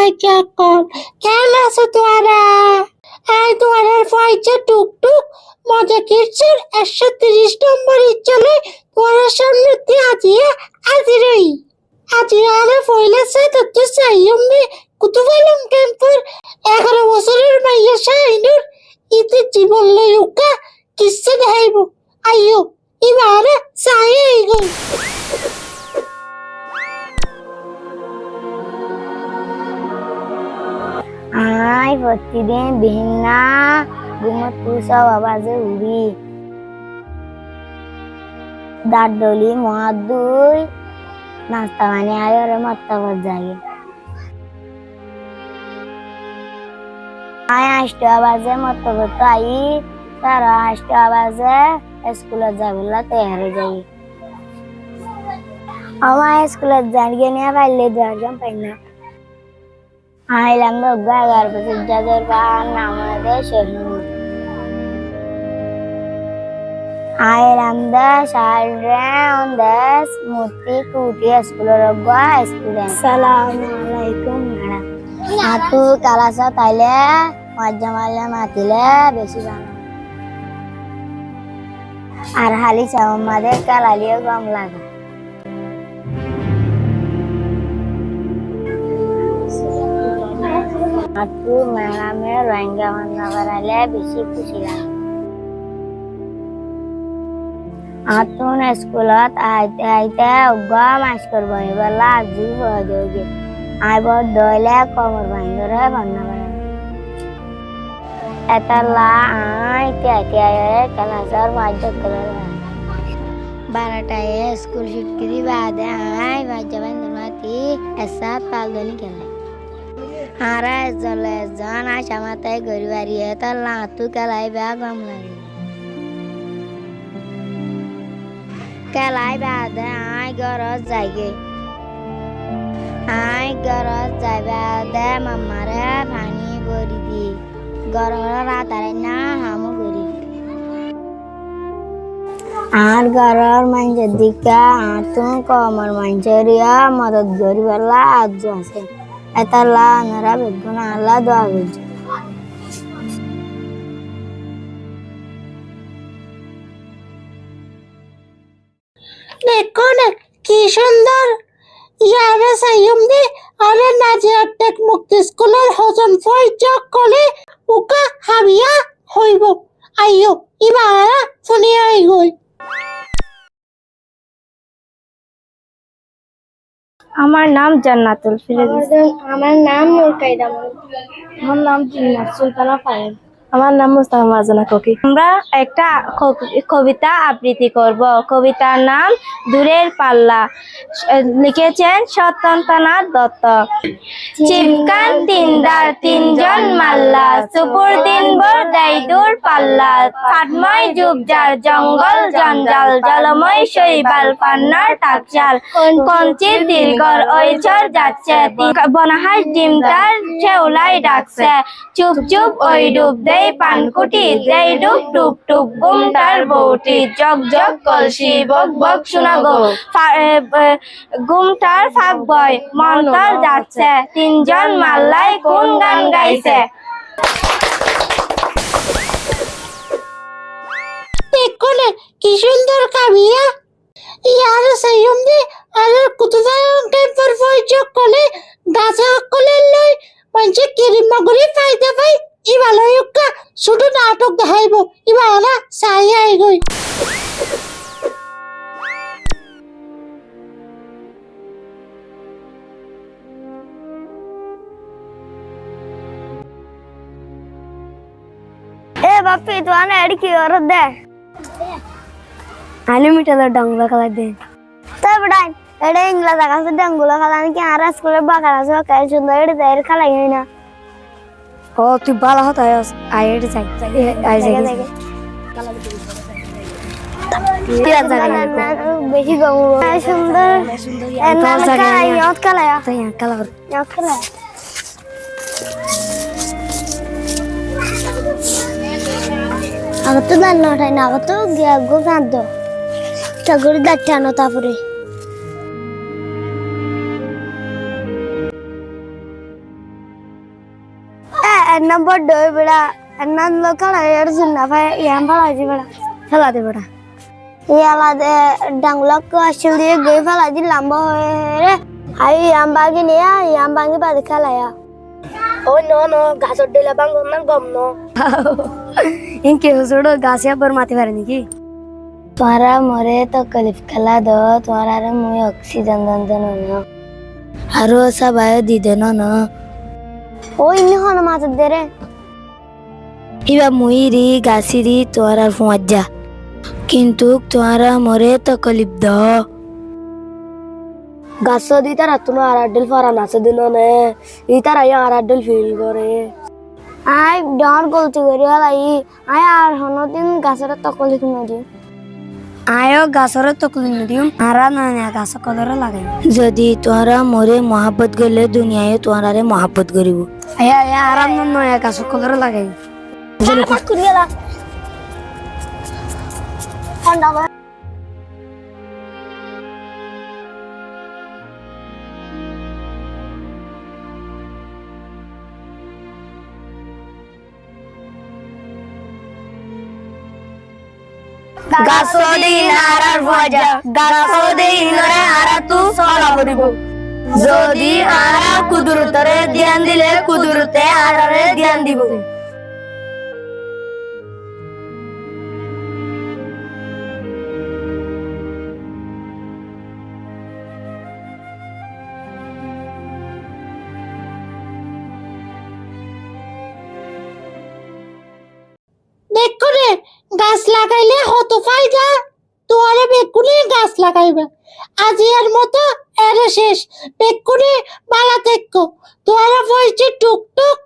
সকল কেমন আছো তোরা? এই তোরার পয়সা টুকটুক মজা কিরছেন 130 নম্বরের চলে তোরার সামনে আজিয়া আজিরই আজিয়া আরে ফইলেছে তো সাইয়মনি কুতুবালম ক্যাম্পের 11 বছরের মাইয়া শাইনুর ইতি জীবন লয়ুকা কিসে দেখাইব আইয়ো ইবারে সাইই গো আই প্রতিদিন বিহিনা ঘুমত পুষা আওয়াজে উড়ি দাঁত ডলি মহাত দুই নাস্তা মানে আয় মাত্তা কর যাই আয় 8টা বাজে মত করতে আই তারা 8টা বাজে স্কুলে যাবিলা তৈয়ার হয়ে যাই আমার স্কুলে যাইয়ে নিয়ে পাইলে দরজা পাই না আইলাম তো 11 বছর যাদের বান আমাদের শহর আইলাম দা সাররাউন্ড দাস মূর্তি কুটি স্কুলের গা স্টুডেন্ট আসসালামু আলাইকুম ম্যাডাম আতু কালাসা তাইলে মজ্জা মারলে মাতিলে বেশি জানো আর হালি চাও আমাদের কালালিও কম লাগে আতু ম্যাডামের রঙা বান্না করালে বেশি খুশি লাগে আতুন স্কুলত আইতে আইতে উগা মাস করব এবেলা আজি হয়ে যাবে আইব দইলে কমর ভাঙরে বান্না করে এতলা আইতে আইতে ক্লাসের মাঝে করে 12টায় স্কুল ছুটি বাদে আই বাজে বান্ধমাতি এসা পালদনি খেলে হারা জলে জন আশা মাথায় গড়ি বাড়িয়ে তার লাতু কেলাই বেয়া গম লাগে কেলাই বাদে আই গরজ যাইগে আই গরজ যাই বাদে মামারে পানি ভরি দি গরমের রাতারে না হামু করি আর গরর মানুষের দিকে আতু কমর মানুষেরিয়া মদত করি বেলা আজ আছে এতলা আনারা বেগুন আল্লাহ দোয়া করছে দেখো না কি সুন্দর ইয়ারে সাইয়মনি আরে নাজিয়ার টেক মুক্তি স্কুলের হজন ফই চক করে উকা হাবিয়া হইব আইয়ো ইবারা শুনিয়া আইগই আমার নাম জান্নাতুল ফিরদৌস আমার নাম নূর কায়দা আমার নাম জিন্নাত সুলতানা ফাইম আমার নাম মুস্তাফা মার্জানা কোকি আমরা একটা কবিতা আবৃত্তি করব কবিতার নাম দূরের পাল্লা লিখেছেন সত্যেন্দ্রনাথ দত্ত চিপকান তিনদার তিনজন মাল্লা সুপুর দিন ভর দেয় দূর পাল্লা ফাটময় যুগজার জঙ্গল জঞ্জাল জলময় শৈবাল পান্নার টাকচাল কঞ্চির দীর্ঘর ঐছর যাচ্ছে বনহাস ডিমটার শেওলাই ডাকছে চুপ চুপ ওই ডুব দেই পানকুটি দেই ডুব টুপ টুপ গুমটার বউটি জগ জগ কলসি বক বক শোনা গো গুমটার ফাঁক বয় মন্তর যাচ্ছে তিনজন মাল্লাই কোন গান গাইছে দেখো না কি সুন্দর কাবিয়া ইয়ারে সাইয়মনি আরে কুতুবালম ক্যাম্পের ফই চক করে গাছা কলে লই মানুষে কিরিমা করে ফায়দা পাই ইবালয়ুকা ছোট নাটক দেখাইব ইবালা সাই আইগই এ বাপি তো আনে এডি কি ওর দে আনি মিটালে ডাঙ্গুলা খালা দে তারপর এডে ইংলা জায়গা আছে ডাঙ্গুলা খালা কি আর স্কুলে বাগান আছে কাই সুন্দর এডি দের খালা গই না ও তুই ভালো হত আই এডি যাই আই যাই তিরা জায়গা বেশি গম সুন্দর এনা জায়গা ইয়ত খালা তাই খালা ইয়ত খালা আগত দাল নটাই না আগত গিয়া গো কাঁদ টাগুরি দাঁড়ানো তারপরে এন্না বড় হই বেড়া এন্না লোকাল এর জন্য ভাই ইয়াম ভালাই দি বেড়া ফেলা দে বেড়া ইয়ালা দে ডাংলক আসল দিয়ে গই ফেলা দি লম্বা হয়ে রে আই ইয়াম বাগি নিয়া ইয়াম বাগি বাদ খেলায়া ও নো গাছর দিলা বাঙ্গ না গম নো ইনকে হুজুড়ো গাছিয়া বর মাতি পারে নাকি তোরা মরে তো কলিফ খেলা দো তোরা রে মুই অক্সিজেন দন না আরো সবাই দি দেন না ও ইনি হন মাছ দে রে ইবা মুইরি গাছিরি তোরা ফুয়াজ্জা কিন্তু তোরা মরে তো কলিফ দ গাছ দি তারা তুনো আরাডল ফরা নাচ দিন নে ই তারা ইয়া আরাডল ফিল করে আই ডর গলতি করি লাই আই আর হনদিন গাছের তো কলিফ নদি আয়ো গাছর তকলি নদিও আরা না গাছ কলর লাগাই যদি তোরা মরে মহাব্বত গলে দুনিয়ায় তোরারে মহাব্বত করিব আয়া আয়া আরাম নয় গাছ কলর লাগাই জেনে কুনিয়ালা ঠান্ডা গাছদি নারার ভজা গাছদি নরে আরা তু সলা করিব যদি আরা কুদরতরে ধ্যান দিলে কুদরতে আরারে ধ্যান দিব দেখো রে গাছ লাগাইলে হত ফায়দা তোরে বেকুনি গাছ লাগাইবে আজি এর মতো এর শেষ বেকুনি বালা দেখো তোরা বলছে টুকটুক